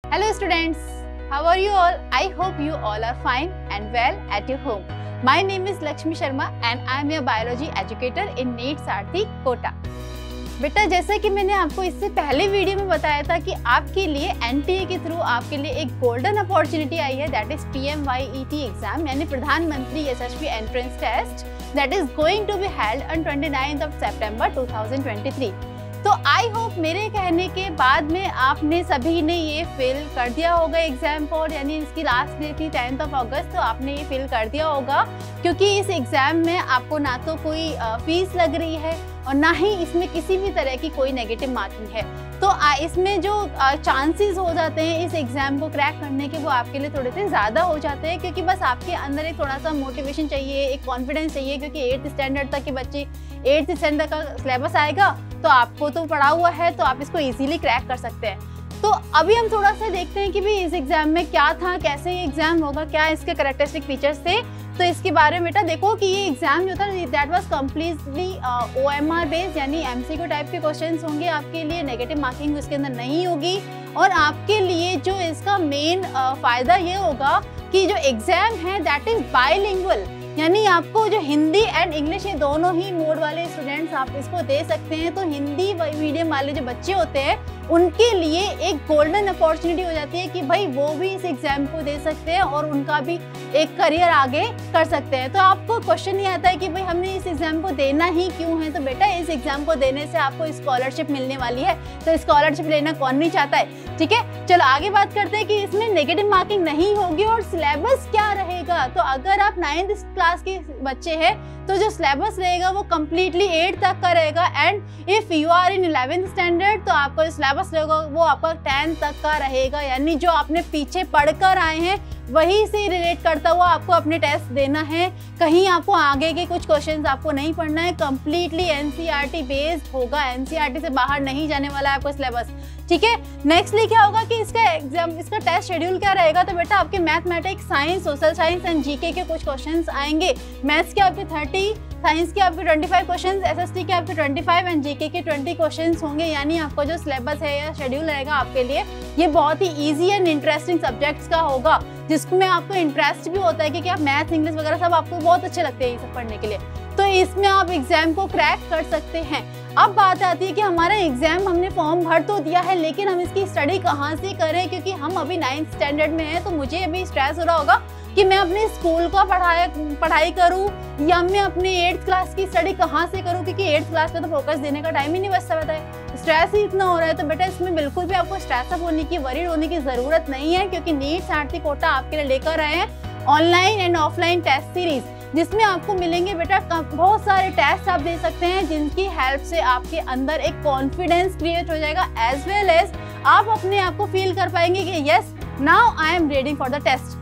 Hello students, how are you all? I hope you all are fine and well at your home. My name is Lakshmi Sharma and I am your biology educator in NEET सारथी कोटा। बेटा जैसा कि मैंने आपको इससे पहले video में बताया था कि आपके लिए एनटीए के थ्रू आपके लिए एक गोल्डन अपॉर्चुनिटी आई है, दैट इज PMYET एग्जाम यानी प्रधानमंत्री यशस्वी entrance test that is going to be held on 29 सितंबर 2023। तो आई होप मेरे कहने के बाद में आपने सभी ने ये फिल कर दिया होगा एग्जाम फॉर, यानी इसकी लास्ट डेट थी 10 अगस्त, तो आपने ये फिल कर दिया होगा क्योंकि इस एग्ज़ाम में आपको ना तो कोई फीस लग रही है और ना ही इसमें किसी भी तरह की कोई नेगेटिव मार्किंग है। तो इसमें जो चांसेस हो जाते हैं इस एग्ज़ाम को क्रैक करने के वो आपके लिए थोड़े से ज़्यादा हो जाते हैं, क्योंकि बस आपके अंदर एक थोड़ा सा मोटिवेशन चाहिए, एक कॉन्फिडेंस चाहिए, क्योंकि 8th स्टैंडर्ड तक के बच्चे 8th स्टैंडर्ड का सिलेबस आएगा तो आपको तो पढ़ा हुआ है तो आप इसको इजीली क्रैक कर सकते हैं। तो अभी हम थोड़ा सा देखते हैं कि भी इस एग्ज़ाम में क्या था, कैसे ये एग्ज़ाम होगा, क्या इसके कैरेक्टरिस्टिक फीचर्स थे। तो इसके बारे में बेटा देखो कि ये एग्ज़ाम जो था that was completely OMR based, यानी MCQ टाइप के क्वेश्चंस होंगे आपके लिए, नेगेटिव मार्किंग इसके अंदर नहीं होगी। और आपके लिए जो इसका मेन फ़ायदा ये होगा कि जो एग्ज़ाम है दैट इज़ बाइलिंगुअल, यानी आपको जो हिंदी एंड इंग्लिश ये दोनों ही मोड वाले स्टूडेंट्स आप इसको दे सकते हैं। तो हिंदी मीडियम वाले जो बच्चे होते हैं उनके लिए एक गोल्डन अपॉर्चुनिटी हो जाती है कि भाई वो भी इस एग्ज़ाम को दे सकते हैं और उनका भी एक करियर आगे कर सकते हैं। तो आपको क्वेश्चन ये आता है कि भाई हमने इस एग्ज़ाम को देना ही क्यों है, तो बेटा इस एग्ज़ाम को देने से आपको स्कॉलरशिप मिलने वाली है, तो स्कॉलरशिप लेना कौन नहीं चाहता है। ठीक है, चलो आगे बात करते हैं कि इसमें नेगेटिव मार्किंग नहीं होगी और सिलेबस क्या रहेगा। तो अगर आप 9th क्लास के बच्चे हैं तो जो सिलेबस रहेगा वो कम्प्लीटली 8 तक का रहेगा, and if you are in 11th standard तो आपका जो सिलेबस रहेगा वो आपका 10 तक का रहेगा, यानी जो आपने पीछे पढ़कर आए हैं वही से रिलेट करता हुआ आपको अपने टेस्ट देना है। कहीं आपको आगे के कुछ क्वेश्चंस आपको नहीं पढ़ना है, कम्प्लीटली NCERT बेस्ड होगा, NCERT से बाहर नहीं जाने वाला है आपका सिलेबस। ठीक है, नेक्स्टली क्या होगा कि इसका एग्जाम, इसका टेस्ट शेड्यूल क्या रहेगा। तो बेटा आपके mathematics, science, social science and GK के कुछ क्वेश्चंस आएंगे। मैथ्स के आपके 30, साइंस के आपके 25 क्वेश्चंस, SST के आपके 25 एंड जीके के 20 क्वेश्चंस होंगे। यानी आपका जो सिलेबस है या शेड्यूल रहेगा आपके लिए ये बहुत ही ईजी एंड इंटरेस्टिंग सब्जेक्ट्स का होगा, जिसमें आपको इंटरेस्ट भी होता है क्योंकि आप मैथ्स, इंग्लिश वगैरह सब आपको बहुत अच्छे लगते हैं ये सब पढ़ने के लिए। तो इसमें आप एग्जाम को क्रैक कर सकते हैं। अब बात आती है कि हमारा एग्जाम, हमने फॉर्म भर तो दिया है लेकिन हम इसकी स्टडी कहाँ से करें, क्योंकि हम अभी 9th स्टैंडर्ड में हैं। तो मुझे अभी स्ट्रेस हो रहा होगा कि मैं अपने स्कूल का पढ़ाई करूं या मैं अपने 8th क्लास की स्टडी कहाँ से करूं, क्योंकि 8th क्लास पे तो फोकस देने का टाइम ही नहीं बचता है, स्ट्रेस ही इतना हो रहा है। तो बेटा इसमें बिल्कुल भी आपको स्ट्रेस अप होने की, वरीड होने की ज़रूरत नहीं है, क्योंकि NEET सारथी कोटा आपके लिए लेकर आए हैं online and offline test series, जिसमें आपको मिलेंगे बेटा बहुत सारे टेस्ट आप दे सकते हैं, जिनकी हेल्प से आपके अंदर एक कॉन्फिडेंस क्रिएट हो जाएगा, एज वेल एज आप अपने आप को फील कर पाएंगे कि yes now I am ready for the test,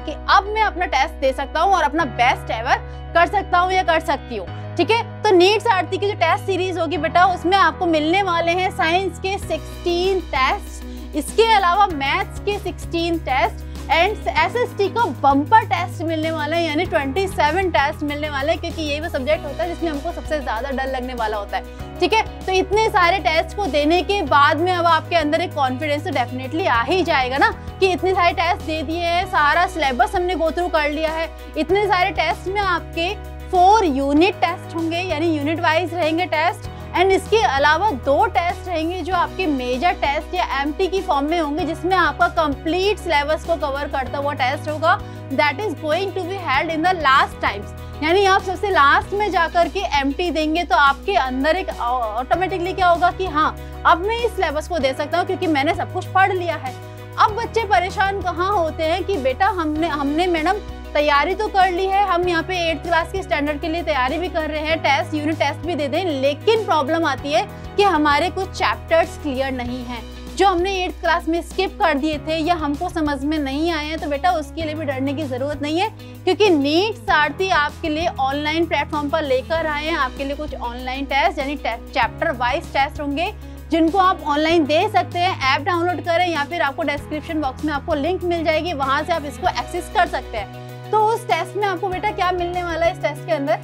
कि अब मैं अपना टेस्ट दे सकता हूँ और अपना बेस्ट एवर कर सकता हूँ या कर सकती हूँ। ठीक है, तो NEET सारथी की जो टेस्ट सीरीज होगी बेटा उसमें आपको मिलने वाले हैं साइंस के 16 टेस्ट, इसके अलावा मैथ्स के 16 टेस्ट एंड SST का बम्पर टेस्ट मिलने वाला है, यानी 27 टेस्ट मिलने वाले हैं, क्योंकि ये वो सब्जेक्ट होता है जिसमें हमको सबसे ज़्यादा डर लगने वाला होता है। ठीक है, तो इतने सारे टेस्ट को देने के बाद में अब आपके अंदर एक कॉन्फिडेंस तो डेफिनेटली आ ही जाएगा ना, कि इतने सारे टेस्ट दे दिए हैं, सारा सिलेबस हमने गो थ्रू कर लिया है। इतने सारे टेस्ट में आपके 4 यूनिट टेस्ट होंगे, यानी यूनिट वाइज रहेंगे टेस्ट, एंड इसके अलावा 2 टेस्ट रहेंगे जो आपके मेजर टेस्ट या MT की फॉर्म में होंगे, जिसमें आपका कंप्लीट सिलेबस को कवर करता हुआ टेस्ट होगा, that is going to be held in the last times, यानी आप सबसे लास्ट में जाकर के MT देंगे तो आपके अंदर एक ऑटोमेटिकली क्या होगा कि हाँ अब मैं इस सिलेबस को दे सकता हूँ क्योंकि मैंने सब कुछ पढ़ लिया है। अब बच्चे परेशान कहाँ होते हैं कि बेटा हमने मैडम तैयारी तो कर ली है, हम यहाँ पे 8th क्लास के स्टैंडर्ड के लिए तैयारी भी कर रहे हैं, टेस्ट यूनिट टेस्ट भी दे दें, लेकिन प्रॉब्लम आती है कि हमारे कुछ चैप्टर्स क्लियर नहीं हैं जो हमने 8th क्लास में स्किप कर दिए थे या हमको समझ में नहीं आए हैं। तो बेटा उसके लिए भी डरने की ज़रूरत नहीं है, क्योंकि NEET सारथी आपके लिए ऑनलाइन प्लेटफॉर्म पर लेकर आए हैं आपके लिए कुछ ऑनलाइन टेस्ट, यानी चैप्टर वाइज टेस्ट होंगे जिनको आप ऑनलाइन दे सकते हैं। ऐप डाउनलोड करें या फिर आपको डिस्क्रिप्शन बॉक्स में आपको लिंक मिल जाएगी, वहाँ से आप इसको एक्सेस कर सकते हैं। तो उस टेस्ट में आपको बेटा क्या मिलने वाला है, इस टेस्ट के अंदर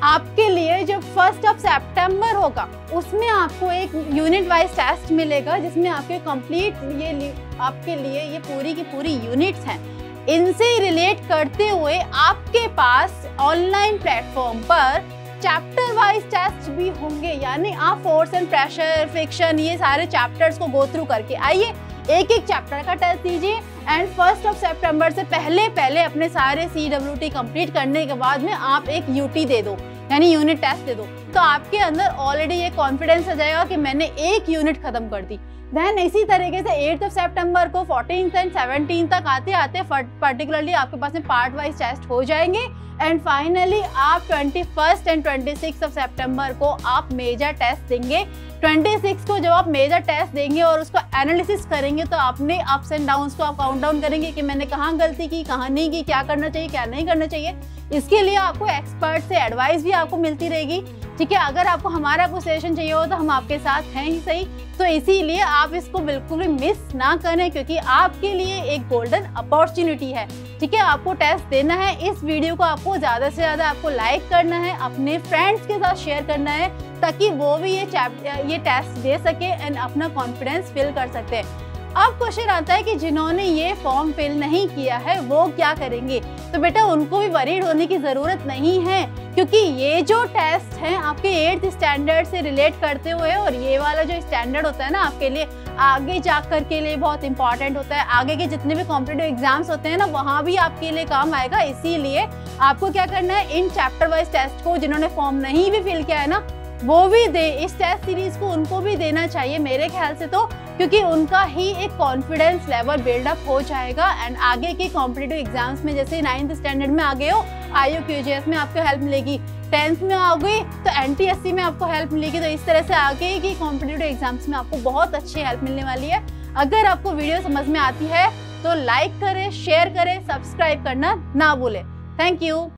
आपके लिए जब 1 सितंबर होगा उसमें आपको एक यूनिट वाइज टेस्ट मिलेगा, जिसमें आपके कंप्लीट आपके लिए ये पूरी की पूरी यूनिट्स हैं। इनसे रिलेट करते हुए आपके पास ऑनलाइन प्लेटफॉर्म पर चैप्टर वाइज टेस्ट भी होंगे, यानी आप फोर्स एंड प्रेशर, फ्रिक्शन, ये सारे चैप्टर्स को गो थ्रू करके आइए, एक एक चैप्टर का टेस्ट दीजिए एंड 1 सितंबर से पहले अपने सारे CWT कंप्लीट करने के बाद में आप एक UT दे दो, यानी यूनिट टेस्ट दे दो, तो आपके अंदर ऑलरेडी ये कॉन्फिडेंस आ जाएगा कि मैंने एक यूनिट खत्म कर दी। देन इसी तरीके से 8 सितंबर को 14 एंड 17 तक आते आते पर्टिकुलरली आपके पास में पार्ट वाइज टेस्ट हो जाएंगे एंड फाइनली आप 21 एंड 26 सितंबर को आप मेजर टेस्ट देंगे। 26 को जब आप मेजर टेस्ट देंगे और उसको एनालिसिस करेंगे तो आपने अप्स एंड डाउन्स को आप काउंट डाउन करेंगे कि मैंने कहाँ गलती की, कहाँ नहीं की, क्या करना चाहिए, क्या नहीं करना चाहिए। इसके लिए आपको एक्सपर्ट से एडवाइस भी आपको मिलती रहेगी, ठीक है। अगर आपको हमारा कोई सेशन चाहिए हो तो हम आपके साथ हैं ही सही, तो इसीलिए आप इसको बिल्कुल भी मिस ना करें, क्योंकि आपके लिए एक गोल्डन अपॉर्चुनिटी है, ठीक है। आपको टेस्ट देना है। इस वीडियो को आपको ज़्यादा से ज़्यादा आपको लाइक करना है, अपने फ्रेंड्स के साथ शेयर करना है, ताकि वो भी ये टेस्ट दे सके एंड अपना कॉन्फिडेंस फिल कर सकते हैं। अब क्वेश्चन आता है कि जिन्होंने ये फॉर्म फिल नहीं किया है वो क्या करेंगे। तो बेटा उनको भी वरीड होने की ज़रूरत नहीं है, क्योंकि ये जो टेस्ट हैं आपके 8th स्टैंडर्ड से रिलेट करते हुए, और ये वाला जो स्टैंडर्ड होता है ना आपके लिए आगे जाकर के लिए बहुत इंपॉर्टेंट होता है। आगे के जितने भी कॉम्पिटिटिव एग्जाम्स होते हैं ना वहाँ भी आपके लिए काम आएगा। इसीलिए आपको क्या करना है, इन चैप्टर वाइज टेस्ट को जिन्होंने फॉर्म नहीं भी फिल किया है ना वो भी दे, इस टेस्ट सीरीज को उनको भी देना चाहिए मेरे ख्याल से, तो क्योंकि उनका ही एक कॉन्फिडेंस लेवल बिल्डअप हो जाएगा एंड आगे के कॉम्पिटिटिव एग्जाम्स में, जैसे 9th स्टैंडर्ड में आ गए हो IUQGS में आपको हेल्प मिलेगी, 10th में आओगे तो NTSC में आपको हेल्प मिलेगी, तो इस तरह से आगे की कॉम्पिटिटिव एग्जाम्स में आपको बहुत अच्छी हेल्प मिलने वाली है। अगर आपको वीडियो समझ में आती है तो लाइक करें, शेयर करें, सब्सक्राइब करना ना भूलें। Thank you.